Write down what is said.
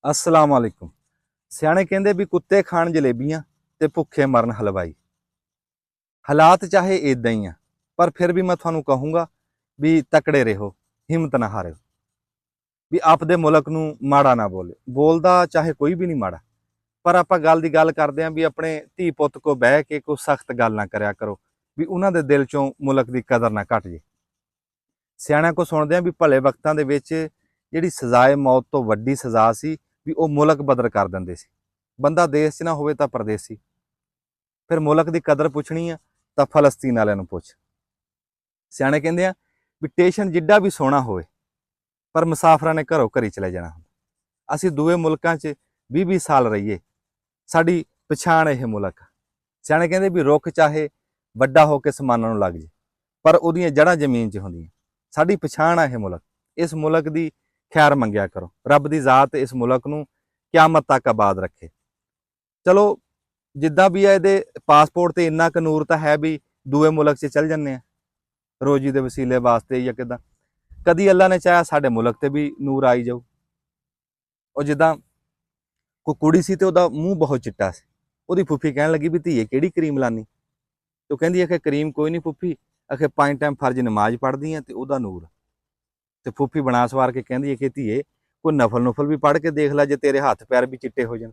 अस्सलाम वालेकुम। सियाणे कहंदे भी कुत्ते खाण जलेबियां ते भुखे मरन हलवाई। हालात चाहे इदां ही आ, पर फिर भी मैं तुहानूं कहूँगा भी तकड़े रहो, हिम्मत ना हारिओ। भी आपदे मुल्क नूं माड़ा ना बोलदा चाहे कोई भी नहीं माड़ा, पर आपां गल दी गल करदे आं भी अपने धी पुत्त को बह के कोई सख्त गल ना करिया करो भी उन्हां दे दिल चों मुल्क दी कदर ना घट जे। सियाणिਆਂ को सुणदे आं भी भले वक्तां दे विच ਜਿਹੜੀ ਸਜ਼ਾਏ ਮੌਤ ਤੋਂ ਵੱਡੀ ਸਜ਼ਾ ਸੀ ਵੀ ਉਹ ਮੁਲਕ ਬਦਲ ਕਰ ਦਿੰਦੇ ਸੀ। ਬੰਦਾ ਦੇਸ਼ 'ਚ ਨਾ ਹੋਵੇ ਤਾਂ ਪਰਦੇਸੀ। ਫਿਰ ਮੁਲਕ ਦੀ ਕਦਰ ਪੁੱਛਣੀ ਆ ਤਾਂ ਫਲਸਤੀਨ ਵਾਲਿਆਂ ਨੂੰ ਪੁੱਛ। ਸਿਆਣੇ ਕਹਿੰਦੇ ਆ ਵੀ ਸਟੇਸ਼ਨ ਜਿੱਡਾ ਵੀ ਸੋਹਣਾ ਹੋਵੇ ਪਰ ਮੁਸਾਫਰਾਂ ਨੇ ਘਰੋਂ ਘਰੀ ਚਲੇ ਜਾਣਾ ਹੁੰਦਾ। ਅਸੀਂ ਦੂਏ ਮੁਲਕਾਂ 'ਚ 20-20 ਸਾਲ ਰਹੀਏ, ਸਾਡੀ ਪਛਾਣ ਇਹ ਮੁਲਕ। ਸਿਆਣੇ ਕਹਿੰਦੇ ਵੀ ਰੁੱਖ ਚਾਹੇ ਵੱਡਾ ਹੋ ਕੇ ਸਮਾਨਾਂ ਨੂੰ ਲੱਗ ਜੇ, ਪਰ ਉਹਦੀਆਂ ਜੜ੍ਹਾਂ ਜ਼ਮੀਨ 'ਚ ਹੁੰਦੀਆਂ। ਸਾਡੀ ਪਛਾਣ ਆ ਇਹ ਮੁਲਕ। ਇਸ ਮੁਲਕ ਦੀ ਖੈਰ ਮੰਗਿਆ ਕਰੋ। ਰੱਬ ਦੀ ਜ਼ਾਤ ਇਸ ਮੁਲਕ ਨੂੰ ਕਿਆਮਤ ਤੱਕ ਆਬਾਦ ਰੱਖੇ। ਚਲੋ ਜਿੱਦਾਂ ਵੀ ਆ, ਇਹਦੇ ਪਾਸਪੋਰਟ ਤੇ ਇੰਨਾ ਕੁ ਨੂਰ ਤਾਂ ਹੈ ਵੀ ਦੂਏ ਮੁਲਕ 'ਚ ਚੱਲ ਜਾਂਦੇ ਆ ਰੋਜੀ ਦੇ ਵਸੀਲੇ ਵਾਸਤੇ ਜਾਂ ਕਿੱਦਾਂ। ਕਦੀ ਅੱਲਾ ਨੇ ਚਾਹਿਆ ਸਾਡੇ ਮੁਲਕ ਤੇ ਵੀ ਨੂਰ ਆਈ ਜਾਊ। ਉਹ ਜਿੱਦਾਂ ਕੋਈ ਕੁੜੀ ਸੀ ਤੇ ਉਹਦਾ ਮੂੰਹ ਬਹੁਤ ਚਿੱਟਾ ਸੀ। ਉਹਦੀ ਫੁੱਫੀ ਕਹਿਣ ਲੱਗੀ ਵੀ ਧੀਏ ਕਿਹੜੀ ਕਰੀਮ ਲਾਨੀ? ਤੇ ਉਹ ਕਹਿੰਦੀ ਹੈ ਕਿ ਕਰੀਮ ਕੋਈ ਨਹੀਂ ਫੁੱਫੀ, ਆਖੇ 5 ਟਾਈਮ ਫਰਜ਼ ਨਮਾਜ਼ ਪੜ੍ਹਦੀ ਆ ਤੇ ਉਹਦਾ ਨੂਰ। ਤੇ ਫੁੱਫੀ ਬਣਾ ਸਵਾਰ ਕੇ ਕਹਿੰਦੀ ਹੈ ਕਿ ਧੀਏ ਕੋਈ ਨਫਲ ਵੀ ਪੜ੍ਹ ਕੇ ਦੇਖ ਲੈ, ਜੇ ਤੇਰੇ ਹੱਥ ਪੈਰ ਵੀ ਚਿੱਟੇ ਹੋ ਜਾਣ।